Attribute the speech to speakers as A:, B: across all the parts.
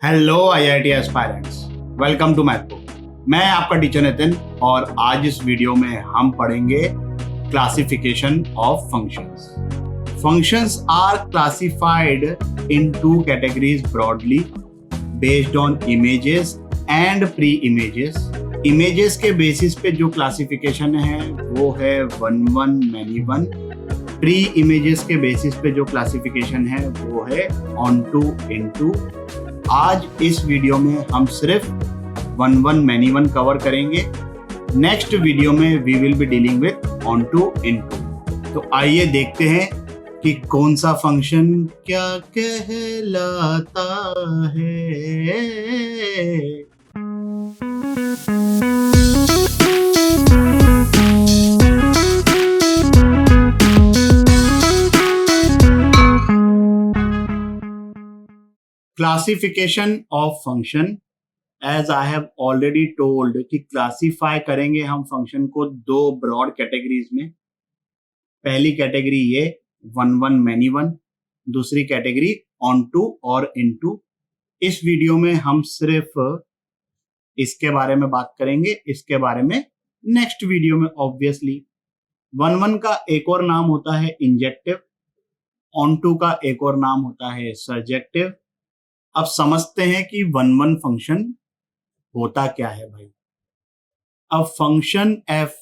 A: Hello IIT aspirants, welcome to Mathbook. मैं आपका teacher Nitin और आज इस वीडियो में हम पढ़ेंगे classification of functions. Functions are classified in two categories broadly based on images and pre images. Images के बेसिस पे जो क्लासिफिकेशन है वो है 1-1 मैनी 1। प्री इमेजेस के बेसिस पे जो क्लासिफिकेशन है वो है ऑन-टू इन-टू। आज इस वीडियो में हम सिर्फ 1-1 मैनी 1 कवर करेंगे। नेक्स्ट वीडियो में we will be dealing with onto into. तो आइए देखते हैं कि कौन सा फंक्शन क्या कहलाता है। Classification of function, as I have already told कि क्लासिफाई करेंगे हम फंक्शन को दो ब्रॉड कैटेगरीज में। पहली कैटेगरी ये 1-1 मैनी 1, दूसरी कैटेगरी ऑन-टू और इन-टू। इस वीडियो में हम सिर्फ इसके बारे में बात करेंगे, इसके बारे में नेक्स्ट वीडियो में ऑब्वियसली। 1-1 का एक और नाम होता है इंजेक्टिव, ऑन-टू का एक और नाम होता है सर्जेक्टिव। अब समझते हैं कि 1-1 फंक्शन होता क्या है भाई। अब function f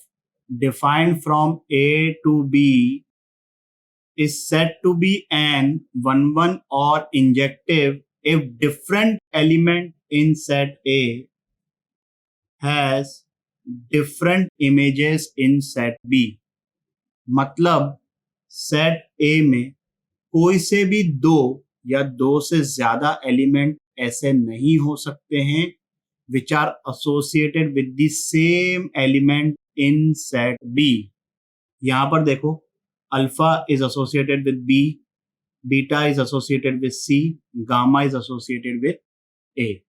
A: defined from a to b is said to be an 1-1 or injective if different element in set A has different images in set B। मतलब सेट A में कोई से भी दो या दो से ज्यादा एलिमेंट ऐसे नहीं हो सकते हैं which are associated with the same element in set B. यहां पर देखो, alpha is associated with B, beta is associated with C, gamma is associated with A.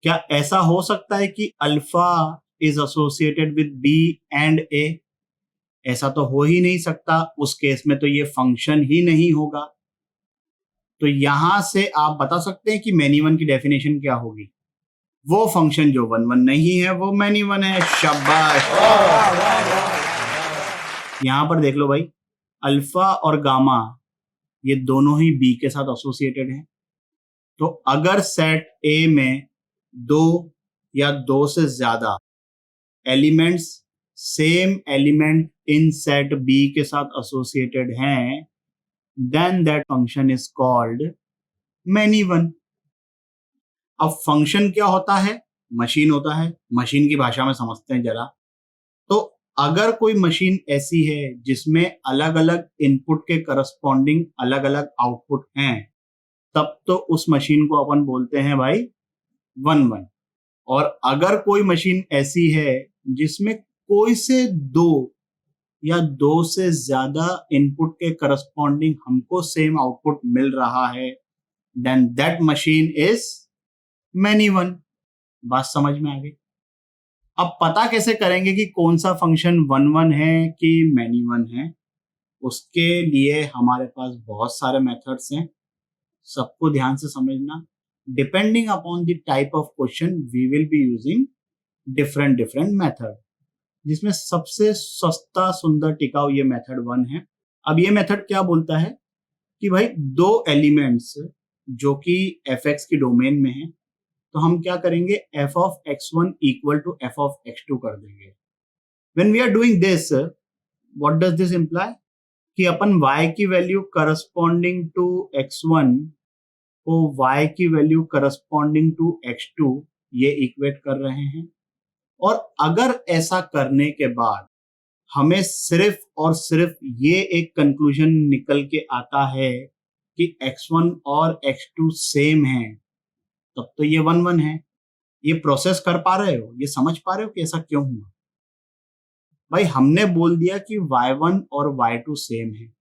A: क्या ऐसा हो सकता है कि alpha is associated with B and A? ऐसा तो हो ही नहीं सकता। उस केस में तो ये फंक्शन ही नहीं होगा। तो यहां से आप बता सकते हैं कि मैनी 1 की डेफिनेशन क्या होगी। वो फंक्शन जो 1-1 नहीं है वो मैनी 1 है। शाबाश। यहां पर देख लो भाई, अल्फा और गामा ये दोनों ही बी के साथ एसोसिएटेड हैं। तो अगर सेट ए में दो या दो से ज्यादा elements same element in set B के साथ एसोसिएटेड हैं, then that function is called many 1। अब फंक्शन क्या होता है? मशीन होता है। मशीन की भाषा में समझते हैं जरा। तो अगर कोई मशीन ऐसी है जिसमें अलग अलग इनपुट के करस्पॉन्डिंग अलग अलग आउटपुट हैं, तब तो उस मशीन को अपन बोलते हैं भाई 1-1। और अगर कोई मशीन ऐसी है जिसमें कोई से दो या दो से ज्यादा इनपुट के करस्पॉन्डिंग हमको सेम आउटपुट मिल रहा है, then that machine is many 1। बात समझ में आ गई? अब पता कैसे करेंगे कि कौन सा फंक्शन 1-1 है कि मैनी 1 है? उसके लिए हमारे पास बहुत सारे मेथड्स हैं, सबको ध्यान से समझना। Depending upon the type of question we will be using different method, जिसमें सबसे सस्ता सुंदर टिकाऊ ये मेथड 1 है। अब ये मेथड क्या बोलता है कि भाई दो एलिमेंट्स जो कि fx की डोमेन में है, तो हम क्या करेंगे, f of x1 equal to f of x2 कर देंगे। When we are doing this, what does this imply कि अपन y की वैल्यू करस्पॉन्डिंग टू x1 को y की वैल्यू करस्पॉन्डिंग टू x2 ये इक्वेट कर रहे हैं। और अगर ऐसा करने के बाद हमें सिर्फ और सिर्फ ये एक कंक्लूजन निकल के आता है कि x1 और x2 सेम है, तब तो ये 1-1 है। ये प्रोसेस कर पा रहे हो? ये समझ पा रहे हो कि ऐसा क्यों हुआ? भाई हमने बोल दिया कि y1 और y2 सेम है,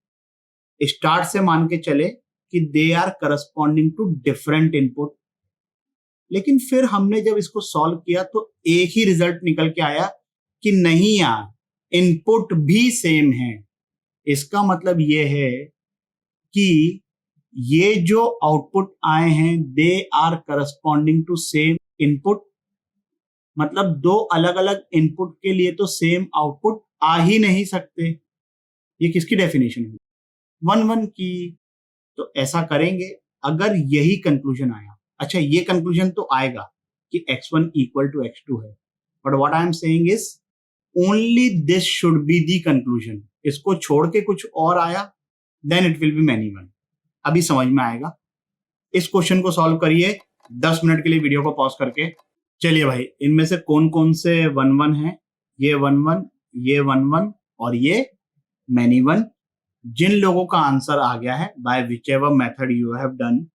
A: स्टार्ट से मान के चले कि they are corresponding to different input. लेकिन फिर हमने जब इसको सॉल्व किया तो एक ही रिजल्ट निकल के आया कि नहीं यार, इनपुट भी सेम है। इसका मतलब यह है कि ये जो आउटपुट आए हैं they are corresponding to same input, मतलब दो अलग अलग इनपुट के लिए तो सेम आउटपुट आ ही नहीं सकते। ये किसकी डेफिनेशन हुई? 1 1 की। तो ऐसा करेंगे अगर यही कंक्लूजन आया। अच्छा, ये कंक्लूजन तो आएगा कि x1 इक्वल टू x2 है, but what I am saying is only this should be the conclusion. इसको छोड़ के कुछ और आया then it will be many one. अभी समझ में आएगा। इस क्वेश्चन को सॉल्व करिए 10 मिनट के लिए वीडियो को पॉज करके। चलिए भाई, इनमें से कौन कौन से 1 1 है? ये 1 1, ये 1 1 और ये मैनी वन। जिन लोगों का आंसर आ गया है by whichever method you have done,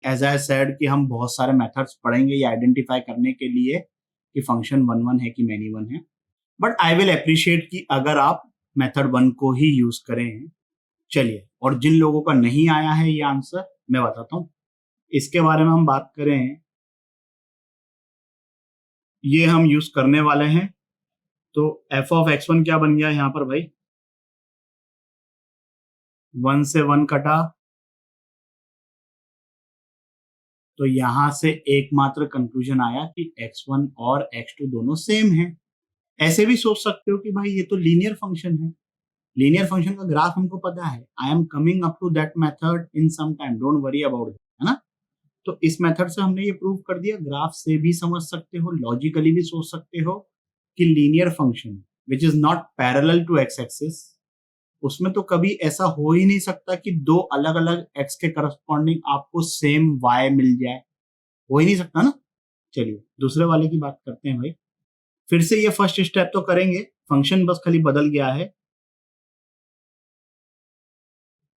A: as I said कि हम बहुत सारे मेथड्स पढ़ेंगे ये आइडेंटिफाई करने के लिए कि फंक्शन 1 1 है कि मैनी वन है, बट आई विल अप्रिशिएट कि अगर आप मेथड 1 को ही यूज करें। चलिए, और जिन लोगों का नहीं आया है ये आंसर मैं बताता हूं, इसके बारे में हम बात करें। ये हम यूज करने वाले हैं। तो f ऑफ x1 क्या बन गया यहां पर भाई? 1 से 1 कटा, तो यहां से एकमात्र कंक्लूजन आया कि x1 और x2 दोनों सेम हैं। ऐसे भी सोच सकते हो कि भाई ये तो लीनियर फंक्शन है, लीनियर फंक्शन का ग्राफ हमको पता है। I am coming up to that method in some time, don't worry about that, है ना? तो इस मेथड से हमने ये प्रूव कर दिया। ग्राफ से भी समझ सकते हो, लॉजिकली भी सोच सकते हो कि linear function which is not parallel to X axis, उसमें तो कभी ऐसा हो ही नहीं सकता कि दो अलग अलग एक्स के करस्पॉन्डिंग आपको सेम वाई मिल जाए। हो ही नहीं सकता ना। चलिए दूसरे वाले की बात करते हैं भाई। फिर से ये फर्स्ट स्टेप तो करेंगे, फंक्शन बस खाली बदल गया है।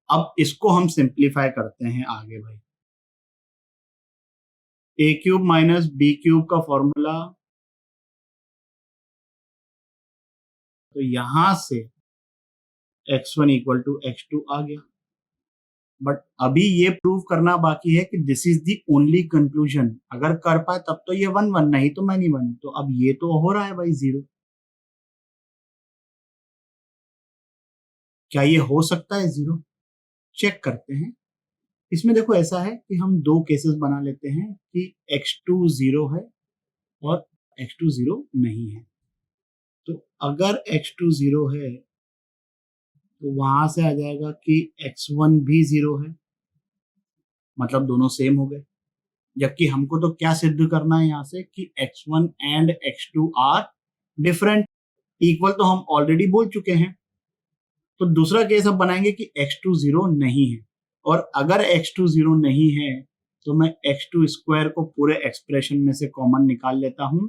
A: अब इसको हम सिंप्लीफाई करते हैं आगे भाई। ए क्यूब माइनस बी क्यूब का फॉर्मूला, तो यहां से x1 इक्वल टू x2 आ गया। बट अभी ये प्रूव करना बाकी है कि this is the only conclusion. अगर कर पाए तब तो ये 1 1, नहीं तो मैनी वन। तो अब ये तो हो रहा है भाई 0। क्या ये हो सकता है 0? चेक करते हैं। इसमें देखो ऐसा है कि हम दो केसेस बना लेते हैं कि x2 0 है और x2 0 नहीं है। तो अगर x2 0 है तो वहां से आ जाएगा कि x1 भी 0 है, मतलब दोनों सेम हो गए। जबकि हमको तो क्या सिद्ध करना है यहाँ से कि x1 and x2 are different. Equal तो हम ऑलरेडी बोल चुके हैं। तो दूसरा केस अब बनाएंगे कि x2 0 नहीं है, और अगर x2 0 नहीं है तो मैं x2 स्क्वायर को पूरे एक्सप्रेशन में से कॉमन निकाल लेता हूं।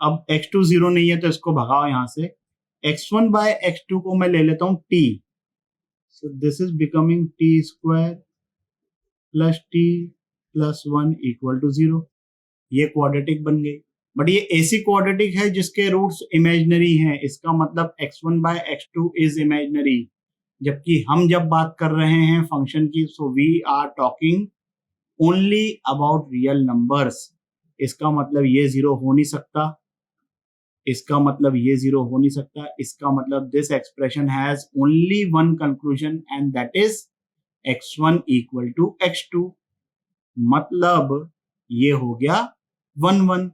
A: अब x2 0 नहीं है तो इसको भगाओ यहां से। x1 बाय x2 को मैं ले लेता हूं t, so this is becoming t square plus t plus 1 equal to 0। ये क्वाड्रेटिक बन गई। बट ये ऐसी क्वाड्रेटिक है जिसके रूट्स इमेजिनरी हैं। इसका मतलब x1 bye x2 is imaginary. जबकि हम जब बात कर रहे हैं फंक्शन की, so we are talking only about real numbers. इसका मतलब ये 0 हो नहीं सकता, इसका मतलब ये 0 हो नहीं सकता। इसका मतलब this expression has only one conclusion and that is x1 equal to x2। मतलब ये हो गया 1 1।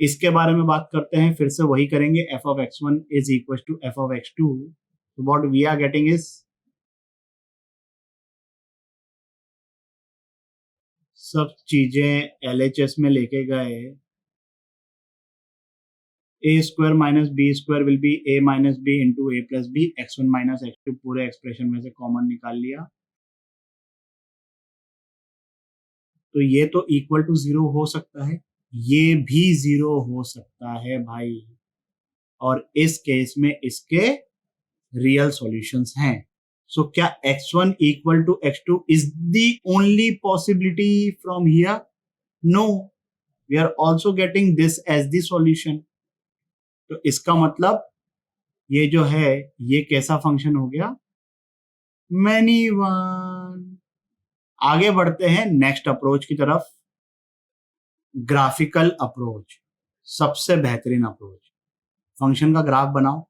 A: इसके बारे में बात करते हैं, फिर से वही करेंगे। f of x1 is equals to f of x2, so what we are getting is सब चीजें LHS में लेके गए। a square minus B square will be a minus B into A plus B. x1 minus x2 पूरे expression में से common निकाल लिया, तो ये तो इक्वल टू 0 हो सकता है, ये भी 0 हो सकता है भाई। और इस केस में इसके रियल सॉल्यूशंस हैं। So क्या x1 equal to x2 is the only possibility from here? No, we are also getting this as the solution. तो इसका मतलब ये जो है ये कैसा फंक्शन हो गया? Many one. आगे बढ़ते हैं नेक्स्ट अप्रोच की तरफ। ग्राफिकल अप्रोच सबसे बेहतरीन अप्रोच। फंक्शन का ग्राफ बनाओ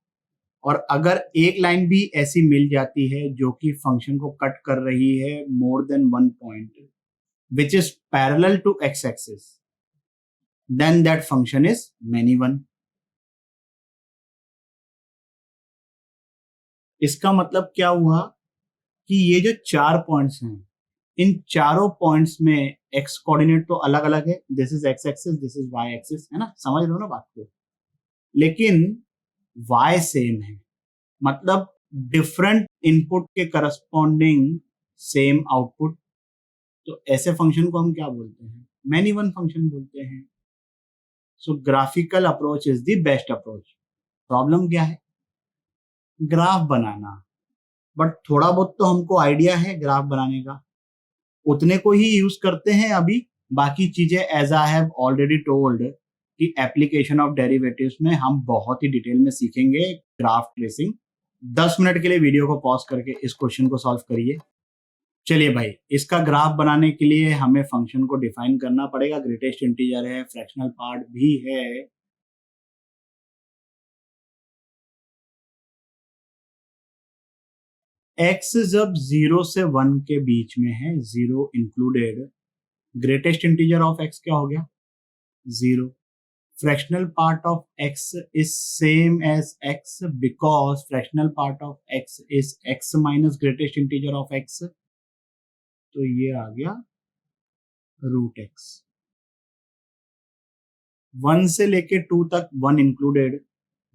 A: और अगर एक लाइन भी ऐसी मिल जाती है जो कि फंक्शन को कट कर रही है more than one point which is parallel to X axis, then that function is many one. इसका मतलब क्या हुआ कि ये जो 4 पॉइंट्स हैं, इन चारों पॉइंट्स में एक्स कोऑर्डिनेट तो अलग अलग है, this is X axis, this is Y axis, है ना, समझ रहे हो ना बात को, लेकिन वाई सेम है, मतलब डिफरेंट इनपुट के करस्पॉन्डिंग सेम आउटपुट। तो ऐसे फंक्शन को हम क्या बोलते हैं, मैनी वन फंक्शन बोलते हैं। So graphical approach is the best approach. Problem क्या है, ग्राफ बनाना, बट थोड़ा बहुत तो हमको आइडिया है ग्राफ बनाने का, उतने को ही यूज करते हैं अभी। बाकी चीजें as I have already told कि एप्लीकेशन ऑफ डेरिवेटिव्स में हम बहुत ही डिटेल में सीखेंगे ग्राफ ट्रेसिंग। 10 मिनट के लिए वीडियो को पॉज करके इस क्वेश्चन को सॉल्व करिए। चलिए भाई, इसका ग्राफ बनाने के लिए हमें फंक्शन को डिफाइन करना पड़ेगा। ग्रेटेस्ट इंटीजर है, फ्रैक्शनल पार्ट भी है। एक्स जब 0 से 1 के बीच में है, 0 included, greatest integer of x क्या हो गया, 0। fractional part of x is same as x because fractional part of x is x minus greatest integer of x, तो ये आ गया रूट एक्स। 1 से लेके 2 तक 1 included,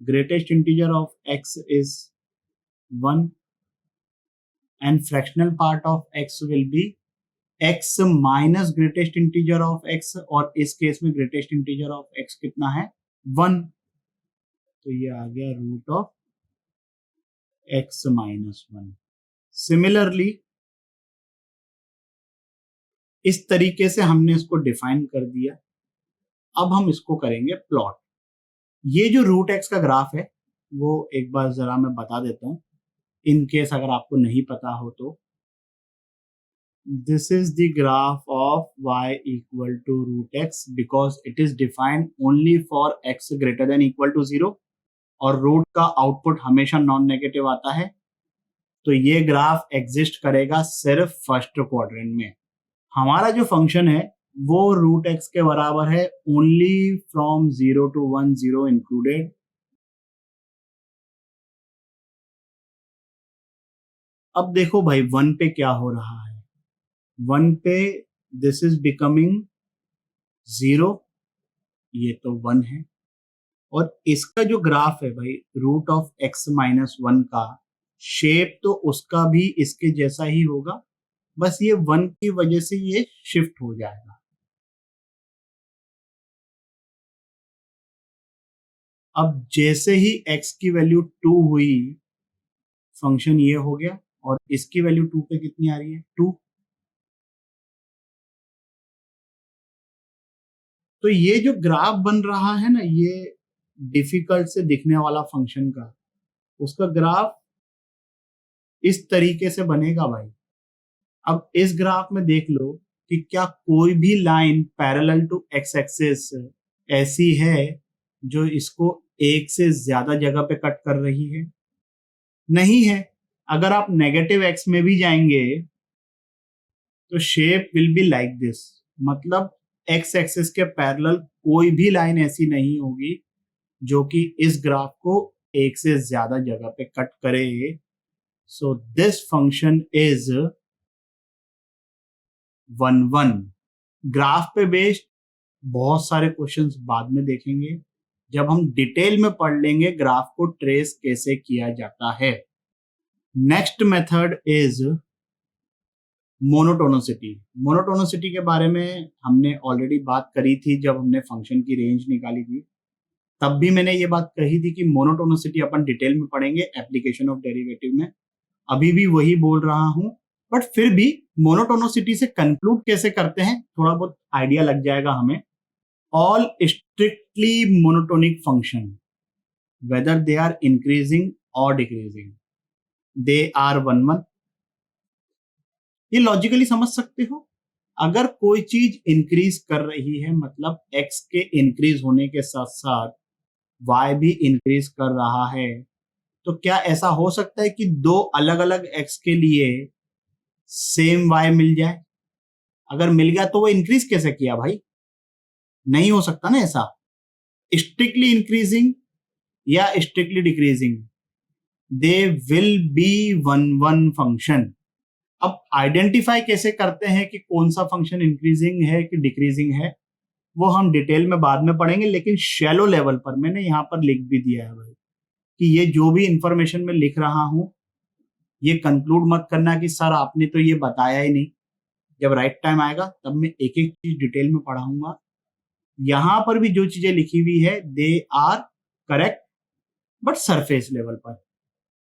A: greatest integer of x is 1 and fractional part of x will be x minus greatest integer of x, और इस case में ग्रेटेस्ट इंटीजर ऑफ x कितना है, 1, तो ये आ गया root of x minus 1। Similarly इस तरीके से हमने इसको डिफाइन कर दिया। अब हम इसको करेंगे प्लॉट। ये जो रूट एक्स का ग्राफ है वो एक बार जरा मैं बता देता हूं, इन केस अगर आपको नहीं पता हो तो। This is the graph of y equal to root X because it is defined only for x greater than equal to 0, और रूट का आउटपुट हमेशा नॉन नेगेटिव आता है, तो ये ग्राफ एग्जिस्ट करेगा सिर्फ फर्स्ट क्वाड्रेंट में। हमारा जो फंक्शन है वो रूट एक्स के बराबर है ओनली फ्रॉम 0 to 1, 0 इंक्लूडेड। अब देखो भाई 1 पे क्या हो रहा है, 1 पे दिस इज बिकमिंग 0, ये तो 1 है, और इसका जो ग्राफ है भाई रूट ऑफ एक्स माइनस 1 का शेप तो उसका भी इसके जैसा ही होगा, बस ये 1 की वजह से ये शिफ्ट हो जाएगा। अब जैसे ही x की वैल्यू 2 हुई, फंक्शन ये हो गया, और इसकी वैल्यू 2 पे कितनी आ रही है, 2। तो ये जो ग्राफ बन रहा है ना, ये डिफिकल्ट से दिखने वाला फंक्शन का, उसका ग्राफ इस तरीके से बनेगा भाई। अब इस ग्राफ में देख लो कि क्या कोई भी line parallel to X axis ऐसी है जो इसको एक से ज्यादा जगह पे कट कर रही है, नहीं है। अगर आप नेगेटिव एक्स में भी जाएंगे तो shape will be like this, मतलब एक्स एक्सिस के पैरेलल कोई भी लाइन ऐसी नहीं होगी जो कि इस ग्राफ को एक से ज्यादा जगह पे कट करे। So this function is 1 1। Graph पे बेस्ड बहुत सारे क्वेश्चंस बाद में देखेंगे जब हम डिटेल में पढ़ लेंगे ग्राफ को ट्रेस कैसे किया जाता है। Next method is monotonicity. Monotonicity के बारे में हमने ऑलरेडी बात करी थी जब हमने फंक्शन की रेंज निकाली थी, तब भी मैंने ये बात कही थी कि मोनोटोनिसिटी अपन डिटेल में पढ़ेंगे एप्लीकेशन ऑफ डेरिवेटिव में। अभी भी वही बोल रहा हूं, बट फिर भी मोनोटोनिसिटी से कंक्लूड कैसे करते हैं थोड़ा बहुत आइडिया लग जाएगा हमें। All strictly monotonic function whether they are increasing और डिक्रीजिंग दे आर 1 1। ये लॉजिकली समझ सकते हो, अगर कोई चीज इंक्रीज कर रही है मतलब x के इंक्रीज होने के साथ साथ y भी इंक्रीज कर रहा है, तो क्या ऐसा हो सकता है कि दो अलग अलग x के लिए सेम y मिल जाए? अगर मिल गया तो वो इंक्रीज कैसे किया भाई? नहीं हो सकता ना ऐसा। स्ट्रिक्टली इंक्रीजिंग या strictly decreasing, they will be one one function. अब आइडेंटिफाई कैसे करते हैं कि कौन सा फंक्शन इंक्रीजिंग है कि डिक्रीजिंग है, वो हम डिटेल में बाद में पढ़ेंगे, लेकिन शैलो लेवल पर मैंने यहां पर लिख भी दिया है भाई कि ये जो भी इंफॉर्मेशन मैं लिख रहा हूं, ये कंक्लूड मत करना कि सर आपने तो ये बताया ही नहीं। जब राइट टाइम आएगा तब मैं एक एक चीज डिटेल में पढ़ाऊंगा। यहां पर भी जो चीजें लिखी हुई है they are correct, but surface level पर।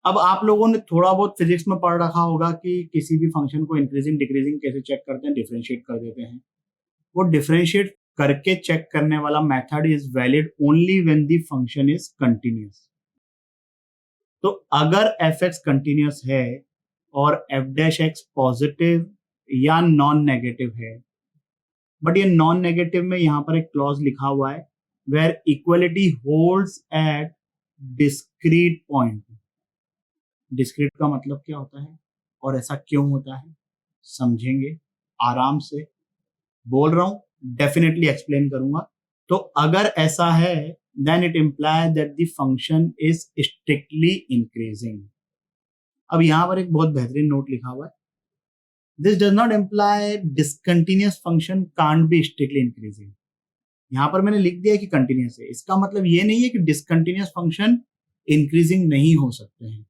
A: अब आप लोगों ने थोड़ा बहुत फिजिक्स में पढ़ रखा होगा कि किसी भी फंक्शन को इंक्रीजिंग डिक्रीजिंग कैसे चेक करते हैं, डिफरेंशिएट कर देते हैं। वो डिफरेंशिएट करके चेक करने वाला method is valid only when the function is continuous. तो अगर एफ एक्स कंटिन्यूअस है और एफ डैश एक्स पॉजिटिव या नॉन नेगेटिव है, बट ये नॉन नेगेटिव में यहां पर एक क्लॉज लिखा हुआ है where equality holds at discrete point. Discrete का मतलब क्या होता है और ऐसा क्यों होता है, समझेंगे आराम से। बोल रहा हूं डेफिनेटली एक्सप्लेन करूंगा। तो अगर ऐसा है then it implies that the function is strictly increasing. अब यहां पर एक बहुत बेहतरीन नोट लिखा हुआ है, this does not imply discontinuous function can't be strictly increasing. यहां पर मैंने लिख दिया है कि कंटिन्यूअस है, इसका मतलब ये नहीं है कि डिसकंटिन्यूअस फंक्शन इंक्रीजिंग नहीं हो सकते हैं।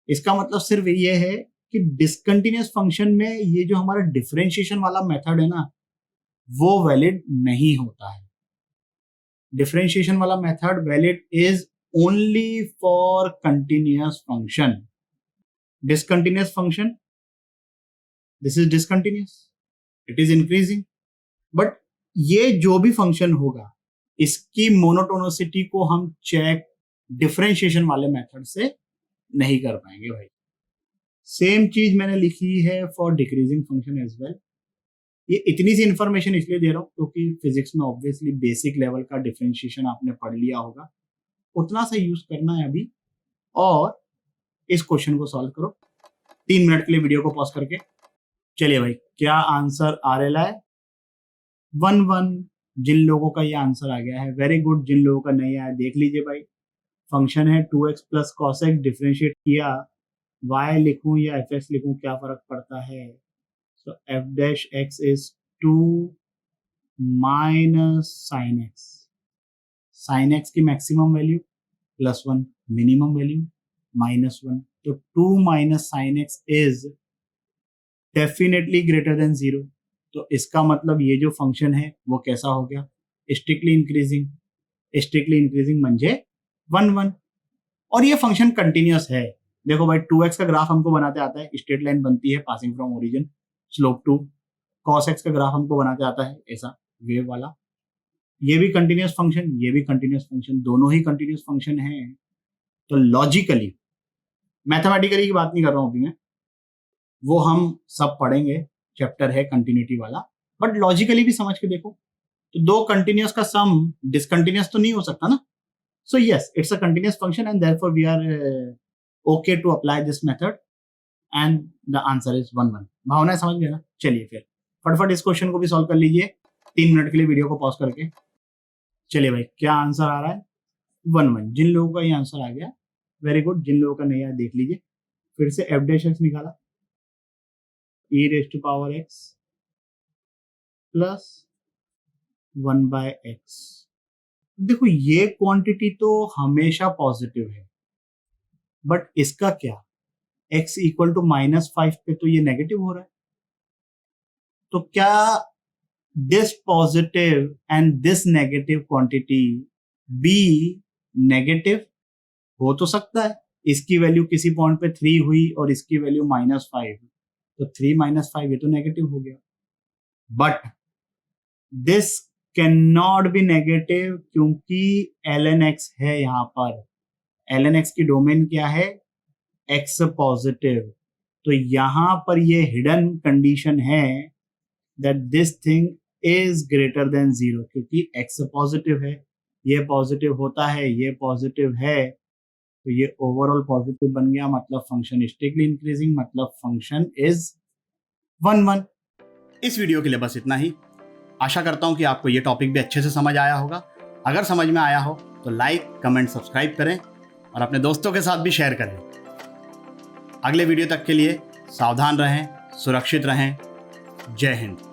A: इसका मतलब सिर्फ ये है कि डिसकंटिन्यूअस फंक्शन में ये जो हमारा डिफरेंशिएशन वाला मेथड है ना, वो वैलिड नहीं होता है। डिफरेंशिएशन वाला method valid is only for continuous function. Discontinuous function, this is discontinuous, it is increasing, but ये जो भी फंक्शन होगा इसकी मोनोटोनिसिटी को हम चेक डिफरेंशिएशन वाले मेथड से नहीं कर पाएंगे भाई। सेम चीज मैंने लिखी है for decreasing function as well. ये इतनी सी इंफॉर्मेशन इसलिए दे रहा हूं क्योंकि फिजिक्स में ऑब्वियसली बेसिक लेवल का डिफरेंशिएशन आपने पढ़ लिया होगा, उतना सा यूज करना है अभी। और इस क्वेश्चन को सॉल्व करो 3 मिनट के लिए वीडियो को पॉज करके। चलिए भाई, क्या आंसर आ रहा है? 1-1। जिन लोगों का ये आंसर आ गया है वेरी गुड, जिन लोगों का नहीं आया देख लीजिए भाई। फंक्शन है 2x plus cos x, differentiate किया, y लिखूं या एफ एक्स लिखूं क्या फर्क पड़ता है? So f dash x is 2 minus sin x. Sin x की मैक्सिमम वैल्यू +1, मिनिमम वैल्यू -1। तो 2 minus sin x is definitely greater than 0। तो इसका मतलब ये जो फंक्शन है वो कैसा हो गया? Strictly increasing. स्ट्रिक्टली इंक्रीजिंग म्हणजे 1-1। और ये फंक्शन कंटिन्यूअस है। देखो भाई 2x का ग्राफ हमको बनाते आता है, स्ट्रेट लाइन बनती है passing from origin slope two. cos x का ग्राफ हमको बनाते आता है ऐसा वेव वाला। ये भी कंटिन्यूअस फंक्शन, ये भी कंटिन्यूअस फंक्शन, दोनों ही कंटिन्यूअस फंक्शन हैं। तो लॉजिकली, मैथमेटिकली की बात नहीं कर रहा हूं अभी मैं, वो हम सब पढ़ेंगे, चैप्टर है कंटिन्यूटी वाला। बट लॉजिकली भी समझ के देखो, तो दो कंटिन्यूअस का सम डिसकंटिन्यूअस तो नहीं हो सकता ना। So yes, it's a continuous function and therefore we are okay to apply this method and the answer is 1-1। Bhavana समझ गया ना? चलिए फिर फटाफट इस क्वेश्चन को भी सॉल्व कर लीजिए 3 मिनट के लिए वीडियो को पॉज करके। चलिए भाई, क्या आंसर आ रहा है? 1-1। जिन लोगों का ये आंसर आ गया वेरी गुड, जिन लोगों का नहीं आया देख लीजिए। फिर से एफ डैश एक्स निकाला, e raise to power X plus 1/x। देखो ये क्वांटिटी तो हमेशा पॉजिटिव है, बट इसका क्या? x इक्वल टू -5 पे तो ये नेगेटिव हो रहा है। तो क्या this positive and this negative quantity be negative? हो तो सकता है। इसकी वैल्यू किसी पॉइंट पे 3 हुई और इसकी वैल्यू -5, तो 3 - 5 ये तो नेगेटिव हो गया। But this can not be negative क्योंकि ln x है यहां पर। ln x की डोमेन क्या है? x positive. तो यहां पर ये हिडन कंडीशन है that this thing is greater than 0, क्योंकि x पॉजिटिव है, ये पॉजिटिव होता है, ये पॉजिटिव है, तो ये ओवरऑल पॉजिटिव बन गया, मतलब फंक्शन स्ट्रिक्टली इंक्रीजिंग, मतलब फंक्शन इज 1 1। इस वीडियो के लिए बस इतना ही। आशा करता हूं कि आपको ये टॉपिक भी अच्छे से समझ आया होगा। अगर समझ में आया हो तो लाइक, कमेंट, सब्सक्राइब करें और अपने दोस्तों के साथ भी शेयर करें। अगले वीडियो तक के लिए सावधान रहें, सुरक्षित रहें। जय हिंद।